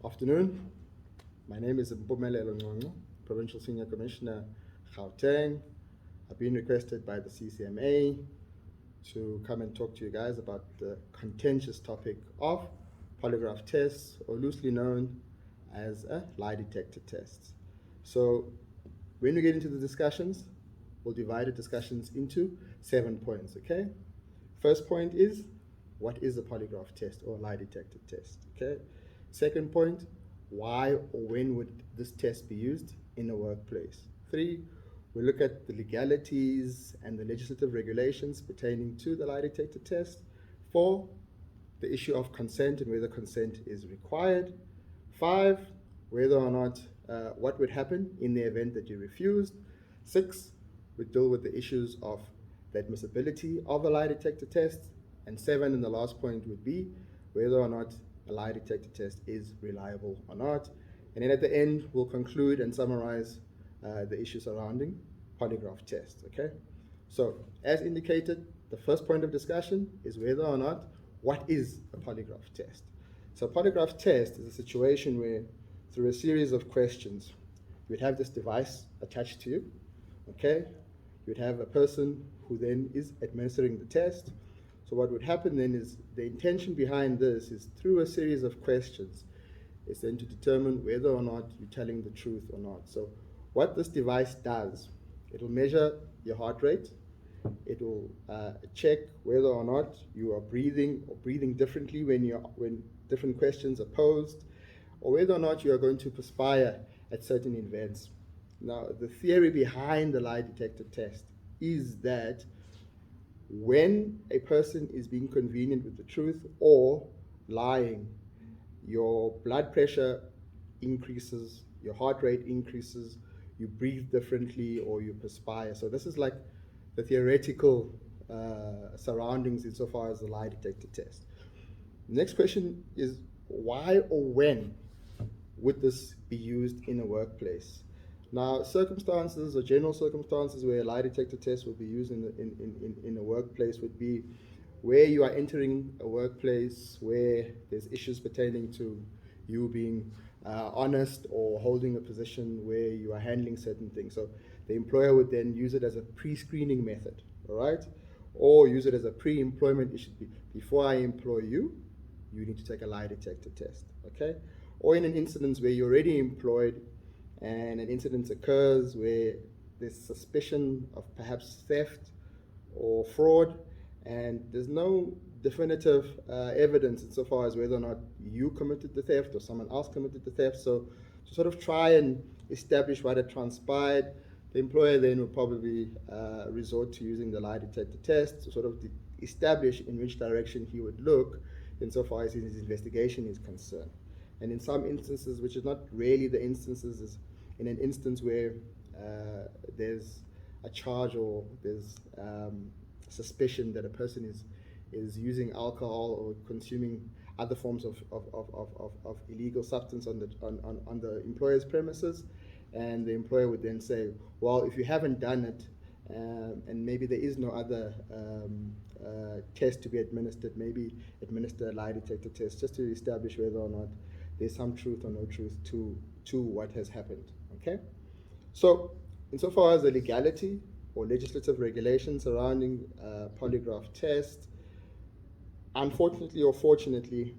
Afternoon. My name is Mpumelelo Nconco, Provincial Senior Commissioner, Gauteng. I've been requested by the CCMA to come and talk to you guys about the contentious topic of polygraph tests, or loosely known as a lie detector test. So when we get into the discussions, we'll divide the discussions into 7 points, okay? First point is, what is a polygraph test or lie detector test, okay? Second point, why or when would this test be used in a workplace? 3, we look at the legalities and the legislative regulations pertaining to the lie detector test. 4, the issue of consent and whether consent is required. 5, whether or not what would happen in the event that you refused. 6, we deal with the issues of the admissibility of a lie detector test. And 7, and the last point would be whether or not a lie detector test is reliable or not. And then at the end, we'll conclude and summarize the issue surrounding polygraph tests, okay? So, as indicated, the first point of discussion is whether or not, what is a polygraph test? So a polygraph test is a situation where, through a series of questions, you'd have this device attached to you, okay? You'd have a person who then is administering the test. So what would happen then is, the intention behind this is, through a series of questions, is then to determine whether or not you're telling the truth or not. So what this device does, it'll measure your heart rate, it will check whether or not you are breathing or breathing differently when different questions are posed, or whether or not you are going to perspire at certain events. Now, the theory behind the lie detector test is that when a person is being convenient with the truth or lying, your blood pressure increases, your heart rate increases, you breathe differently, or you perspire. So this is like the theoretical surroundings insofar as the lie detector test. Next question is, why or when would this be used in a workplace? Now, circumstances or general circumstances where a lie detector test will be used in a workplace would be where you are entering a workplace where there's issues pertaining to you being honest, or holding a position where you are handling certain things. So the employer would then use it as a pre-screening method, all right? Or use it as a pre-employment issue. Before I employ you, you need to take a lie detector test, okay? Or in an instance where you're already employed and an incident occurs where there's suspicion of perhaps theft or fraud, and there's no definitive evidence insofar as whether or not you committed the theft or someone else committed the theft. So to sort of try and establish what had transpired, the employer then will probably resort to using the lie detector test to sort of establish in which direction he would look insofar as his investigation is concerned. And in some instances, which is not really the instances, is in an instance where there's a charge, or there's suspicion that a person is using alcohol or consuming other forms of illegal substance on the employer's premises, and the employer would then say, well, if you haven't done it, and maybe there is no other test to be administered, maybe administer a lie detector test just to establish whether or not there's some truth or no truth to what has happened, okay? So, insofar as the legality or legislative regulations surrounding polygraph test, unfortunately or fortunately,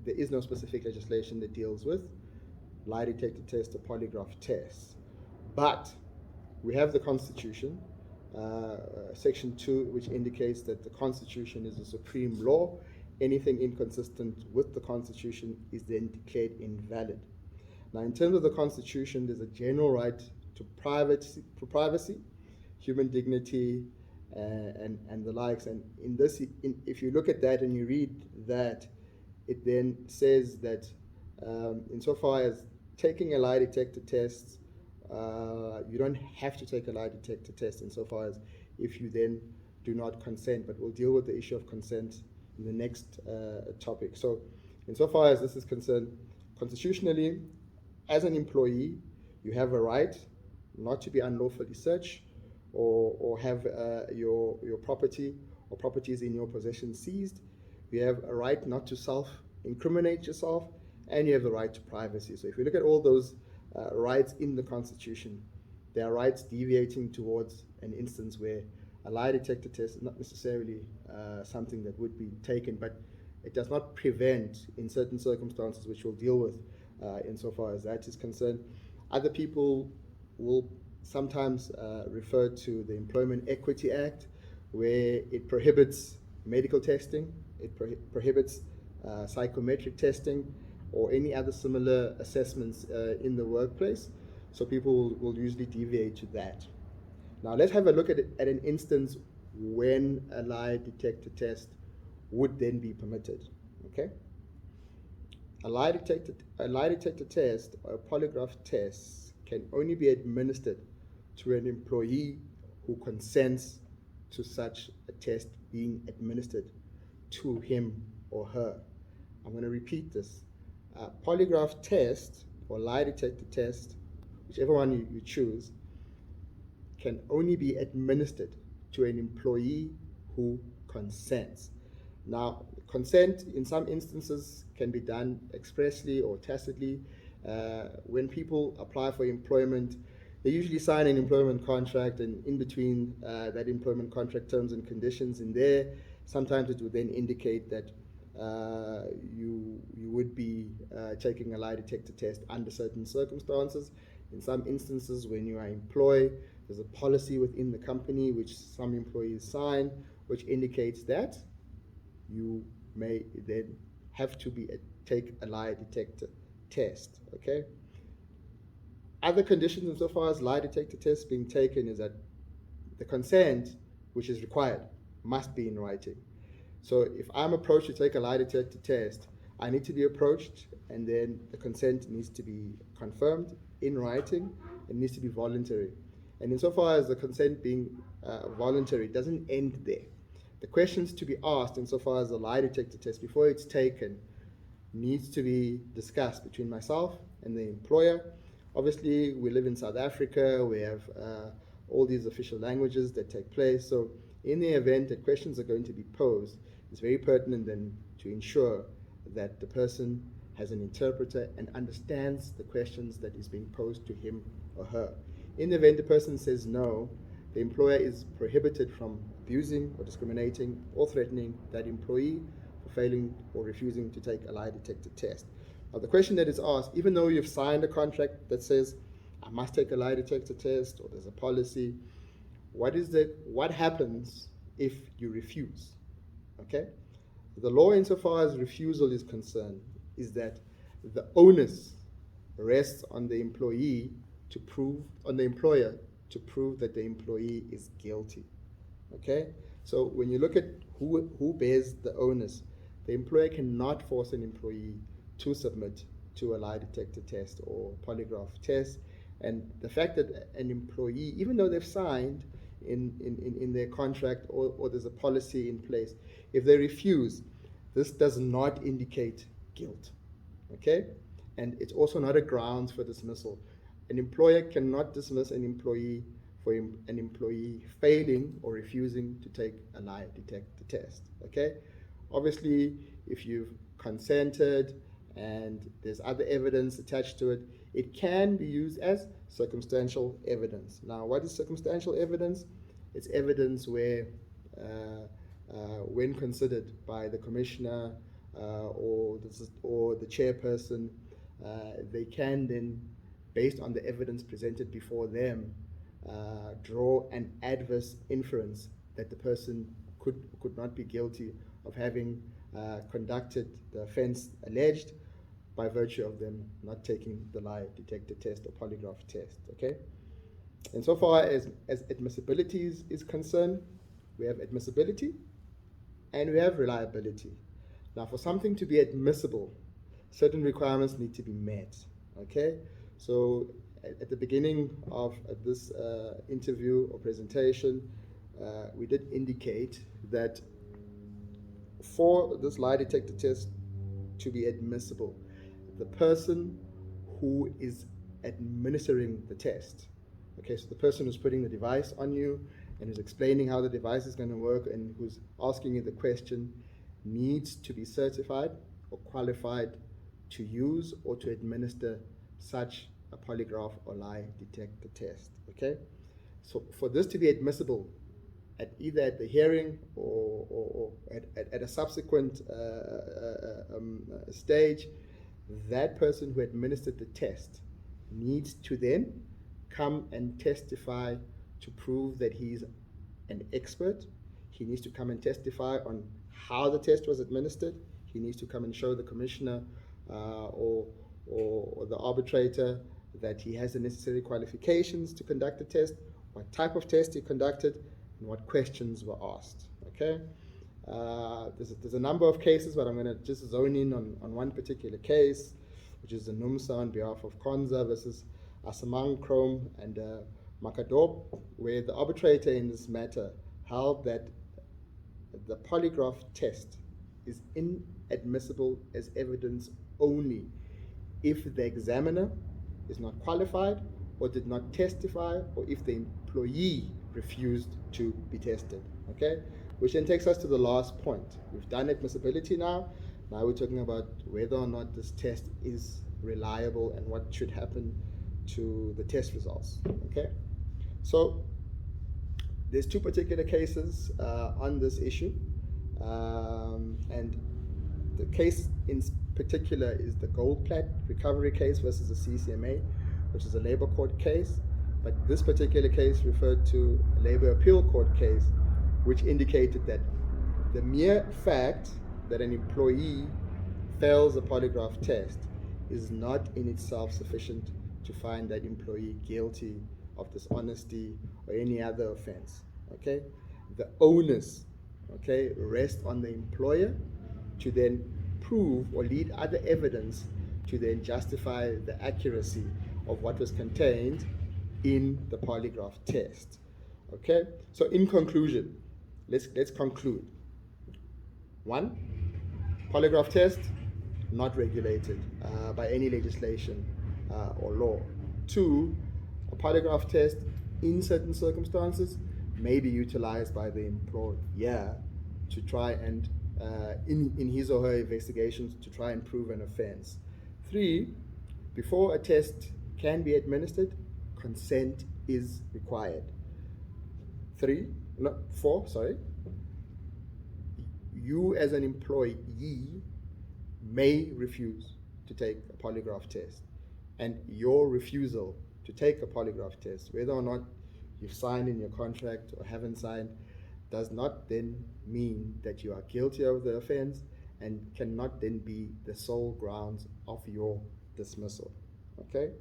there is no specific legislation that deals with lie detector test or polygraph tests. But we have the Constitution, Section 2, which indicates that the Constitution is the supreme law. Anything inconsistent with the Constitution is then declared invalid. Now, in terms of the Constitution, there's a general right to privacy, human dignity, and the likes. And if you look at that and you read that, it then says that insofar as taking a lie detector test, you don't have to take a lie detector test insofar as if you then do not consent, but we'll deal with the issue of consent in the next topic. So insofar as this is concerned, constitutionally, as an employee, you have a right not to be unlawfully searched or have your property or properties in your possession seized. You have a right not to self-incriminate yourself, and you have the right to privacy. So if you look at all those rights in the Constitution, there are rights deviating towards an instance where a lie detector test is not necessarily something that would be taken, but it does not prevent in certain circumstances, which we'll deal with insofar as that is concerned. Other people will sometimes refer to the Employment Equity Act, where it prohibits medical testing, it prohibits psychometric testing, or any other similar assessments in the workplace. So people will usually deviate to that. Now let's have a look at an instance when a lie detector test would then be permitted. Okay? A lie detector test or a polygraph test can only be administered to an employee who consents to such a test being administered to him or her. I'm going to repeat this. A polygraph test or lie detector test, whichever one you choose, can only be administered to an employee who consents. Now, consent in some instances can be done expressly or tacitly. When people apply for employment, they usually sign an employment contract, and in between that employment contract terms and conditions in there, sometimes it would then indicate that you would be taking a lie detector test under certain circumstances. In some instances, when you are employed, there's a policy within the company which some employees sign, which indicates that you may then have to take a lie detector test. Okay. Other conditions insofar as lie detector tests being taken is that the consent, which is required, must be in writing. So if I'm approached to take a lie detector test, I need to be approached, and then the consent needs to be confirmed in writing. It needs to be voluntary. And insofar as the consent being voluntary, it doesn't end there. The questions to be asked insofar as the lie detector test before it's taken needs to be discussed between myself and the employer. Obviously, we live in South Africa. We have all these official languages that take place. So in the event that questions are going to be posed, it's very pertinent then to ensure that the person has an interpreter and understands the questions that is being posed to him or her. In the event the person says no, the employer is prohibited from abusing or discriminating or threatening that employee for failing or refusing to take a lie detector test. Now, the question that is asked, even though you've signed a contract that says I must take a lie detector test, or there's a policy, what happens if you refuse? Okay? The law insofar as refusal is concerned is that the onus rests on the employer to prove that the employee is guilty. Okay? So when you look at who bears the onus, the employer cannot force an employee to submit to a lie detector test or polygraph test. And the fact that an employee, even though they've signed in their contract or there's a policy in place, if they refuse, this does not indicate guilt. Okay? And it's also not a grounds for dismissal. An employer cannot dismiss an employee for an employee failing or refusing to take a lie detector test. Okay? Obviously, if you've consented and there's other evidence attached to it, it can be used as circumstantial evidence. Now, what is circumstantial evidence? It's evidence where, when considered by the commissioner or the chairperson, they can then, based on the evidence presented before them, draw an adverse inference that the person could not be guilty of having conducted the offense alleged by virtue of them not taking the lie detector test or polygraph test. Okay? And so far as admissibility is concerned, we have admissibility and we have reliability. Now, for something to be admissible, certain requirements need to be met. Okay? So at the beginning of this interview or presentation, we did indicate that for this lie detector test to be admissible, the person who is administering the test, okay, so the person who's putting the device on you and who's explaining how the device is going to work and who's asking you the question, needs to be certified or qualified to use or to administer such a polygraph or lie detector test. Okay, so for this to be admissible either at the hearing or at a subsequent stage, that person who administered the test needs to then come and testify to prove that he's an expert. He needs to come and testify on how the test was administered. He needs to come and show the commissioner or the arbitrator that he has the necessary qualifications to conduct the test, what type of test he conducted, and what questions were asked. Okay, there's a number of cases, but I'm going to just zone in on one particular case, which is the NUMSA on behalf of Konza versus Asamang, Chrome, and Makadop, where the arbitrator in this matter held that the polygraph test is inadmissible as evidence only if the examiner is not qualified or did not testify, or if the employee refused to be tested. Okay, which then takes us to the last point. We've done admissibility now. Now we're talking about whether or not this test is reliable and what should happen to the test results. Okay, so there's two particular cases on this issue, and the case in particular is the Gold Plat recovery case versus the CCMA, which is a labor court case. But this particular case referred to a labor appeal court case, which indicated that the mere fact that an employee fails a polygraph test is not in itself sufficient to find that employee guilty of dishonesty or any other offense. Okay, the onus, okay, rests on the employer to then prove or lead other evidence to then justify the accuracy of what was contained in the polygraph test. Okay, so in conclusion, let's conclude. One, polygraph test not regulated by any legislation or law. Two, a polygraph test in certain circumstances may be utilized by the employer to try and in his or her investigations to try and prove an offense. Three, before a test can be administered, consent is required. Four, you as an employee may refuse to take a polygraph test, and your refusal to take a polygraph test, whether or not you've signed in your contract or haven't signed, does not then mean that you are guilty of the offense and cannot then be the sole grounds of your dismissal. Okay?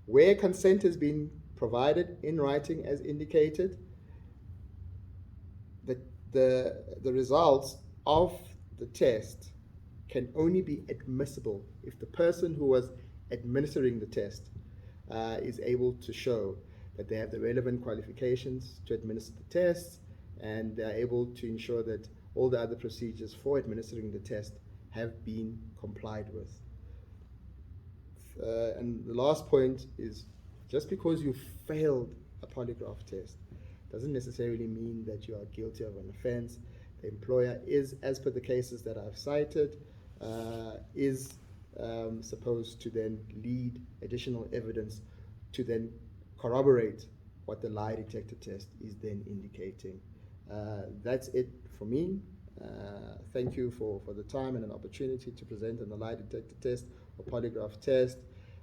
Where consent has been provided in writing as indicated, the results of the test can only be admissible if the person who was administering the test is able to show that they have the relevant qualifications to administer the test, and they're able to ensure that all the other procedures for administering the test have been complied with. And the last point is, just because you failed a polygraph test doesn't necessarily mean that you are guilty of an offense. The employer is, as per the cases that I've cited, is supposed to then lead additional evidence to then corroborate what the lie detector test is then indicating. That's it for me. Thank you for the time and an opportunity to present on the lie detector test or polygraph test.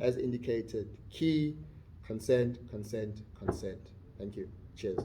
As indicated, key, consent, consent, consent. Thank you. Cheers.